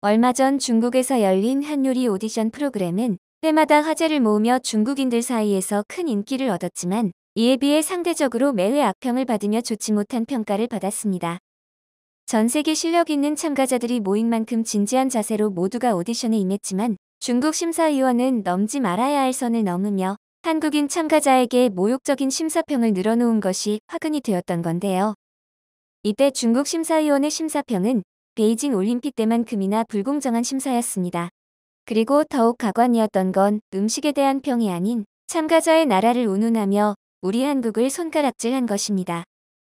얼마 전 중국에서 열린 한 요리 오디션 프로그램은 때마다 화제를 모으며 중국인들 사이에서 큰 인기를 얻었지만 이에 비해 상대적으로 매회 악평을 받으며 좋지 못한 평가를 받았습니다. 전 세계 실력 있는 참가자들이 모인 만큼 진지한 자세로 모두가 오디션에 임했지만 중국 심사위원은 넘지 말아야 할 선을 넘으며 한국인 참가자에게 모욕적인 심사평을 늘어놓은 것이 화근이 되었던 건데요. 이때 중국 심사위원의 심사평은 베이징 올림픽 때만큼이나 불공정한 심사였습니다. 그리고 더욱 가관이었던 건 음식에 대한 평이 아닌 참가자의 나라를 운운하며 우리 한국을 손가락질한 것입니다.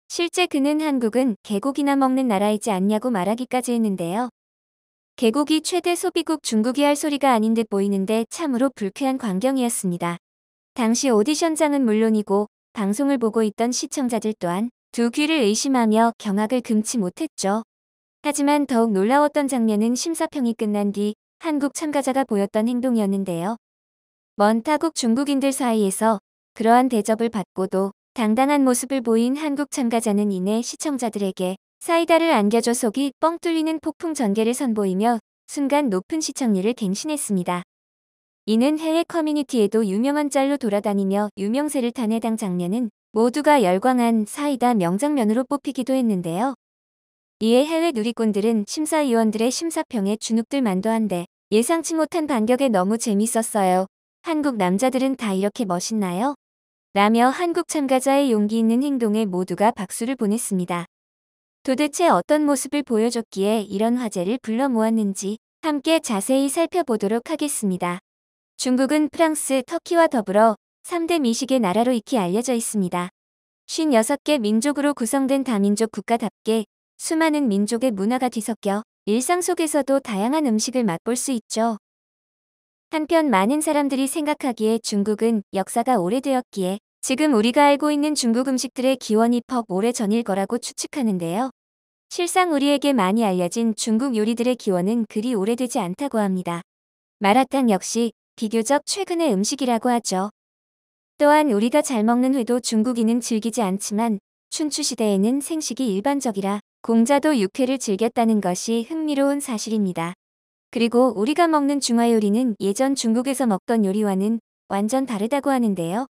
실제 그는 한국은 개고기나 먹는 나라이지 않냐고 말하기까지 했는데요. 개고기 최대 소비국 중국이 할 소리가 아닌 듯 보이는데 참으로 불쾌한 광경이었습니다. 당시 오디션장은 물론이고 방송을 보고 있던 시청자들 또한 두 귀를 의심하며 경악을 금치 못했죠. 하지만 더욱 놀라웠던 장면은 심사평이 끝난 뒤 한국 참가자가 보였던 행동이었는데요. 먼 타국 중국인들 사이에서 그러한 대접을 받고도 당당한 모습을 보인 한국 참가자는 이내 시청자들에게 사이다를 안겨줘 속이 뻥 뚫리는 폭풍 전개를 선보이며 순간 높은 시청률을 갱신했습니다. 이는 해외 커뮤니티에도 유명한 짤로 돌아다니며 유명세를 탄 해당 장면은 모두가 열광한 사이다 명장면으로 뽑히기도 했는데요. 이에 해외 누리꾼들은 심사위원들의 심사평에 주눅들 만도 한데 예상치 못한 반격에 너무 재밌었어요. 한국 남자들은 다 이렇게 멋있나요? 라며 한국 참가자의 용기 있는 행동에 모두가 박수를 보냈습니다. 도대체 어떤 모습을 보여줬기에 이런 화제를 불러 모았는지 함께 자세히 살펴보도록 하겠습니다. 중국은 프랑스, 터키와 더불어 3대 미식의 나라로 익히 알려져 있습니다. 56개 민족으로 구성된 다민족 국가답게 수많은 민족의 문화가 뒤섞여 일상 속에서도 다양한 음식을 맛볼 수 있죠. 한편 많은 사람들이 생각하기에 중국은 역사가 오래되었기에 지금 우리가 알고 있는 중국 음식들의 기원이 퍽 오래전일 거라고 추측하는데요. 실상 우리에게 많이 알려진 중국 요리들의 기원은 그리 오래되지 않다고 합니다. 마라탕 역시 비교적 최근의 음식이라고 하죠. 또한 우리가 잘 먹는 회도 중국인은 즐기지 않지만 춘추시대에는 생식이 일반적이라 공자도 육회를 즐겼다는 것이 흥미로운 사실입니다. 그리고 우리가 먹는 중화요리는 예전 중국에서 먹던 요리와는 완전 다르다고 하는데요.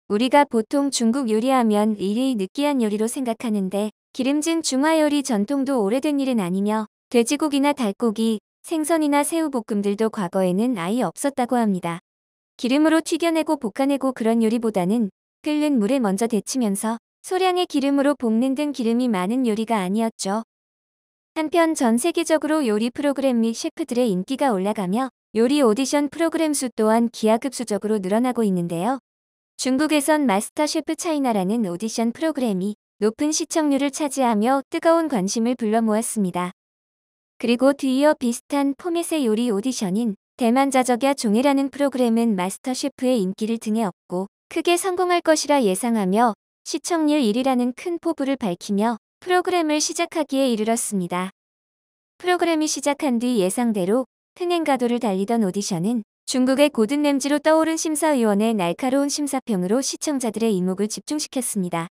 우리가 보통 중국 요리하면 일이 느끼한 요리로 생각하는데 기름진 중화요리 전통도 오래된 일은 아니며 돼지고기나 닭고기, 생선이나 새우볶음들도 과거에는 아예 없었다고 합니다. 기름으로 튀겨내고 볶아내고 그런 요리보다는 끓는 물에 먼저 데치면서 소량의 기름으로 볶는 등 기름이 많은 요리가 아니었죠. 한편 전 세계적으로 요리 프로그램 및 셰프들의 인기가 올라가며 요리 오디션 프로그램 수 또한 기하급수적으로 늘어나고 있는데요. 중국에선 마스터 셰프 차이나라는 오디션 프로그램이 높은 시청률을 차지하며 뜨거운 관심을 불러 모았습니다. 그리고 뒤이어 비슷한 포맷의 요리 오디션인 대만 자적야 종해라는 프로그램은 마스터 셰프의 인기를 등에 업고 크게 성공할 것이라 예상하며 시청률 1위라는 큰 포부를 밝히며 프로그램을 시작하기에 이르렀습니다. 프로그램이 시작한 뒤 예상대로 흥행가도를 달리던 오디션은 중국의 고든 램지로 떠오른 심사위원의 날카로운 심사평으로 시청자들의 이목을 집중시켰습니다.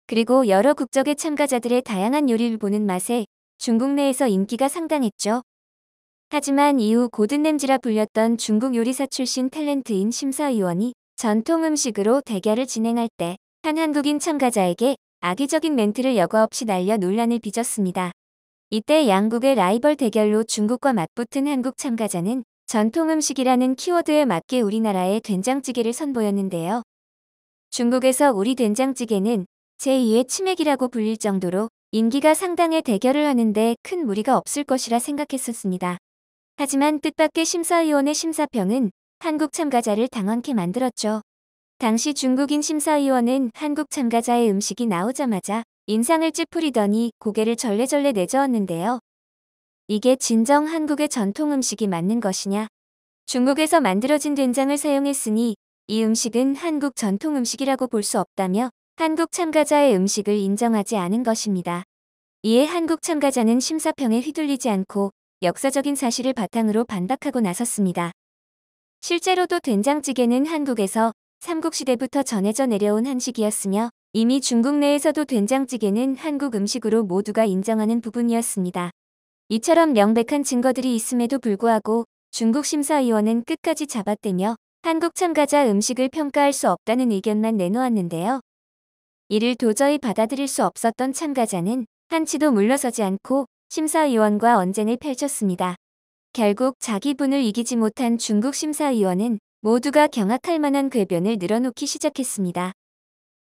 그리고 여러 국적의 참가자들의 다양한 요리를 보는 맛에 중국 내에서 인기가 상당했죠. 하지만 이후 고든 램지라 불렸던 중국 요리사 출신 탤런트인 심사위원이 전통 음식으로 대결을 진행할 때 한 한국인 참가자에게 악의적인 멘트를 여과 없이 날려 논란을 빚었습니다. 이때 양국의 라이벌 대결로 중국과 맞붙은 한국 참가자는 전통 음식이라는 키워드에 맞게 우리나라의 된장찌개를 선보였는데요. 중국에서 우리 된장찌개는 제2의 치맥이라고 불릴 정도로 인기가 상당해 대결을 하는데 큰 무리가 없을 것이라 생각했었습니다. 하지만 뜻밖의 심사위원의 심사평은 한국 참가자를 당황케 만들었죠. 당시 중국인 심사위원은 한국 참가자의 음식이 나오자마자 인상을 찌푸리더니 고개를 절레절레 내저었는데요. 이게 진정 한국의 전통 음식이 맞는 것이냐? 중국에서 만들어진 된장을 사용했으니 이 음식은 한국 전통 음식이라고 볼 수 없다며 한국 참가자의 음식을 인정하지 않은 것입니다. 이에 한국 참가자는 심사평에 휘둘리지 않고 역사적인 사실을 바탕으로 반박하고 나섰습니다. 실제로도 된장찌개는 한국에서 삼국시대부터 전해져 내려온 한식이었으며 이미 중국 내에서도 된장찌개는 한국 음식으로 모두가 인정하는 부분이었습니다. 이처럼 명백한 증거들이 있음에도 불구하고 중국 심사위원은 끝까지 잡아떼며 한국 참가자 음식을 평가할 수 없다는 의견만 내놓았는데요. 이를 도저히 받아들일 수 없었던 참가자는 한치도 물러서지 않고 심사위원과 언쟁을 펼쳤습니다. 결국 자기 분을 이기지 못한 중국 심사위원은 모두가 경악할 만한 궤변을 늘어놓기 시작했습니다.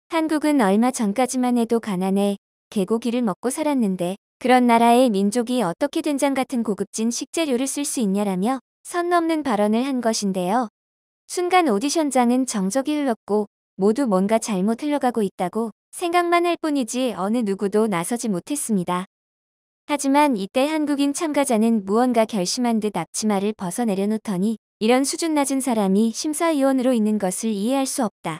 한국은 얼마 전까지만 해도 가난해 개고기를 먹고 살았는데 그런 나라의 민족이 어떻게 된장 같은 고급진 식재료를 쓸 수 있냐라며 선 넘는 발언을 한 것인데요. 순간 오디션장은 정적이 흘렀고 모두 뭔가 잘못 흘러가고 있다고 생각만 할 뿐이지 어느 누구도 나서지 못했습니다. 하지만 이때 한국인 참가자는 무언가 결심한 듯 앞치마를 벗어내려놓더니 이런 수준 낮은 사람이 심사위원으로 있는 것을 이해할 수 없다.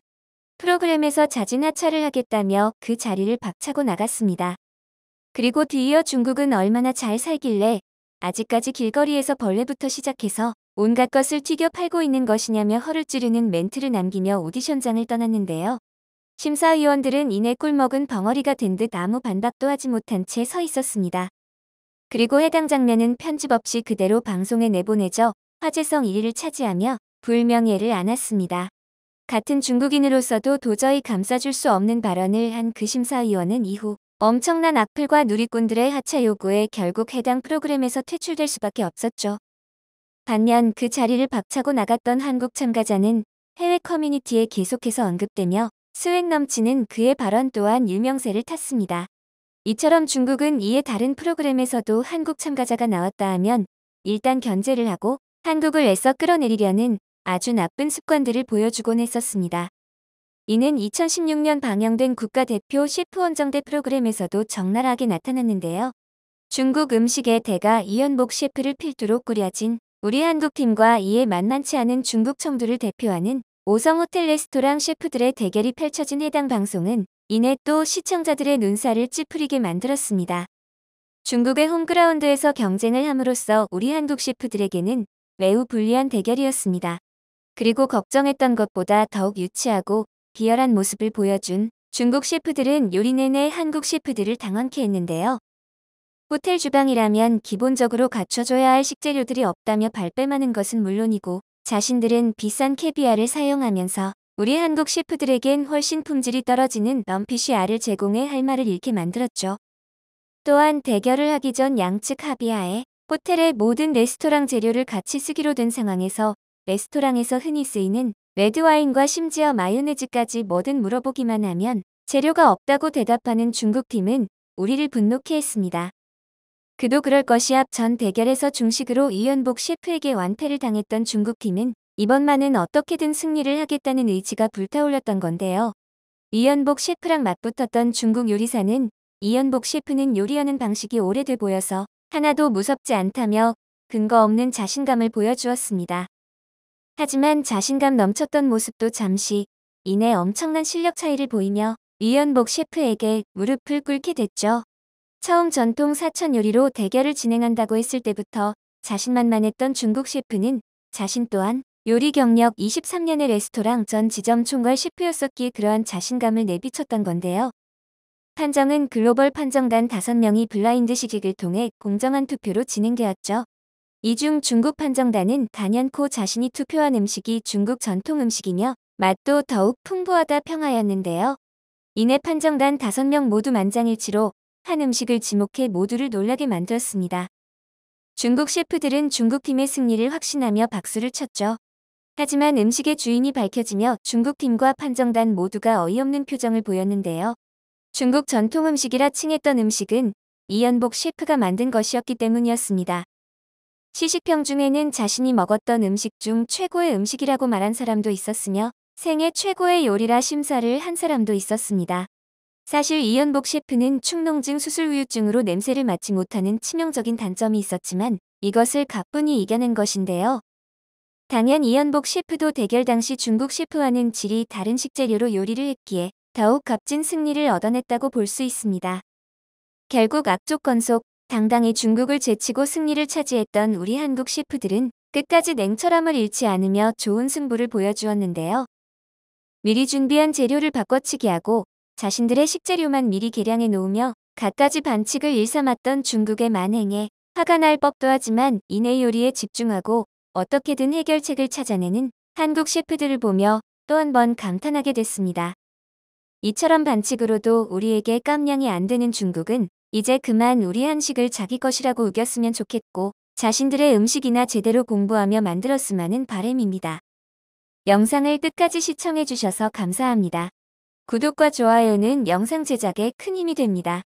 프로그램에서 자진 하차를 하겠다며 그 자리를 박차고 나갔습니다. 그리고 뒤이어 중국은 얼마나 잘 살길래 아직까지 길거리에서 벌레부터 시작해서 온갖 것을 튀겨 팔고 있는 것이냐며 허를 찌르는 멘트를 남기며 오디션장을 떠났는데요. 심사위원들은 이내 꿀먹은 벙어리가 된 듯 아무 반박도 하지 못한 채 서 있었습니다. 그리고 해당 장면은 편집 없이 그대로 방송에 내보내져 화제성 1위를 차지하며 불명예를 안았습니다. 같은 중국인으로서도 도저히 감싸줄 수 없는 발언을 한 그 심사위원은 이후 엄청난 악플과 누리꾼들의 하차 요구에 결국 해당 프로그램에서 퇴출될 수밖에 없었죠. 반면 그 자리를 박차고 나갔던 한국 참가자는 해외 커뮤니티에 계속해서 언급되며 스웩 넘치는 그의 발언 또한 유명세를 탔습니다. 이처럼 중국은 이에 다른 프로그램에서도 한국 참가자가 나왔다 하면 일단 견제를 하고 한국을 애써 끌어내리려는 아주 나쁜 습관들을 보여주곤 했었습니다. 이는 2016년 방영된 국가대표 셰프 원정대 프로그램에서도 적나라하게 나타났는데요. 중국 음식의 대가 이연복 셰프를 필두로 꾸려진 우리 한국팀과 이에 만만치 않은 중국 청두를 대표하는 5성 호텔 레스토랑 셰프들의 대결이 펼쳐진 해당 방송은 이내 또 시청자들의 눈살을 찌푸리게 만들었습니다. 중국의 홈그라운드에서 경쟁을 함으로써 우리 한국 셰프들에게는 매우 불리한 대결이었습니다. 그리고 걱정했던 것보다 더욱 유치하고 비열한 모습을 보여준 중국 셰프들은 요리 내내 한국 셰프들을 당황케 했는데요. 호텔 주방이라면 기본적으로 갖춰줘야 할 식재료들이 없다며 발뺌하는 것은 물론이고 자신들은 비싼 캐비아를 사용하면서 우리 한국 셰프들에겐 훨씬 품질이 떨어지는 럼피쉬알을 제공해 할 말을 잃게 만들었죠. 또한 대결을 하기 전 양측 합의하에 호텔의 모든 레스토랑 재료를 같이 쓰기로 된 상황에서 레스토랑에서 흔히 쓰이는 레드와인과 심지어 마요네즈까지 뭐든 물어보기만 하면 재료가 없다고 대답하는 중국팀은 우리를 분노케 했습니다. 그도 그럴 것이야 전 대결에서 중식으로 이연복 셰프에게 완패를 당했던 중국팀은 이번만은 어떻게든 승리를 하겠다는 의지가 불타올랐던 건데요. 이연복 셰프랑 맞붙었던 중국 요리사는 이연복 셰프는 요리하는 방식이 오래돼 보여서 하나도 무섭지 않다며 근거 없는 자신감을 보여주었습니다. 하지만 자신감 넘쳤던 모습도 잠시 이내 엄청난 실력 차이를 보이며 이연복 셰프에게 무릎을 꿇게 됐죠. 처음 전통 사천 요리로 대결을 진행한다고 했을 때부터 자신만만했던 중국 셰프는 자신 또한 요리 경력 23년의 레스토랑 전 지점 총괄 셰프였었기에 그러한 자신감을 내비쳤던 건데요. 판정은 글로벌 판정단 5명이 블라인드 시식을 통해 공정한 투표로 진행되었죠. 이 중 중국 판정단은 단연코 자신이 투표한 음식이 중국 전통 음식이며 맛도 더욱 풍부하다 평하였는데요. 이내 판정단 5명 모두 만장일치로 한 음식을 지목해 모두를 놀라게 만들었습니다. 중국 셰프들은 중국팀의 승리를 확신하며 박수를 쳤죠. 하지만 음식의 주인이 밝혀지며 중국팀과 판정단 모두가 어이없는 표정을 보였는데요. 중국 전통 음식이라 칭했던 음식은 이연복 셰프가 만든 것이었기 때문이었습니다. 시식평 중에는 자신이 먹었던 음식 중 최고의 음식이라고 말한 사람도 있었으며 생애 최고의 요리라 심사를 한 사람도 있었습니다. 사실 이연복 셰프는 축농증 수술후유증으로 냄새를 맡지 못하는 치명적인 단점이 있었지만 이것을 가뿐히 이겨낸 것인데요. 당연 이연복 셰프도 대결 당시 중국 셰프와는 질이 다른 식재료로 요리를 했기에 더욱 값진 승리를 얻어냈다고 볼 수 있습니다. 결국 악조건 속 당당히 중국을 제치고 승리를 차지했던 우리 한국 셰프들은 끝까지 냉철함을 잃지 않으며 좋은 승부를 보여주었는데요. 미리 준비한 재료를 바꿔치기 하고 자신들의 식재료만 미리 계량해 놓으며 갖가지 반칙을 일삼았던 중국의 만행에 화가 날 법도 하지만 이내 요리에 집중하고 어떻게든 해결책을 찾아내는 한국 셰프들을 보며 또 한 번 감탄하게 됐습니다. 이처럼 반칙으로도 우리에게 깜냥이 안 되는 중국은 이제 그만 우리 한식을 자기 것이라고 우겼으면 좋겠고 자신들의 음식이나 제대로 공부하며 만들었으면 하는 바람입니다. 영상을 끝까지 시청해주셔서 감사합니다. 구독과 좋아요는 영상 제작에 큰 힘이 됩니다.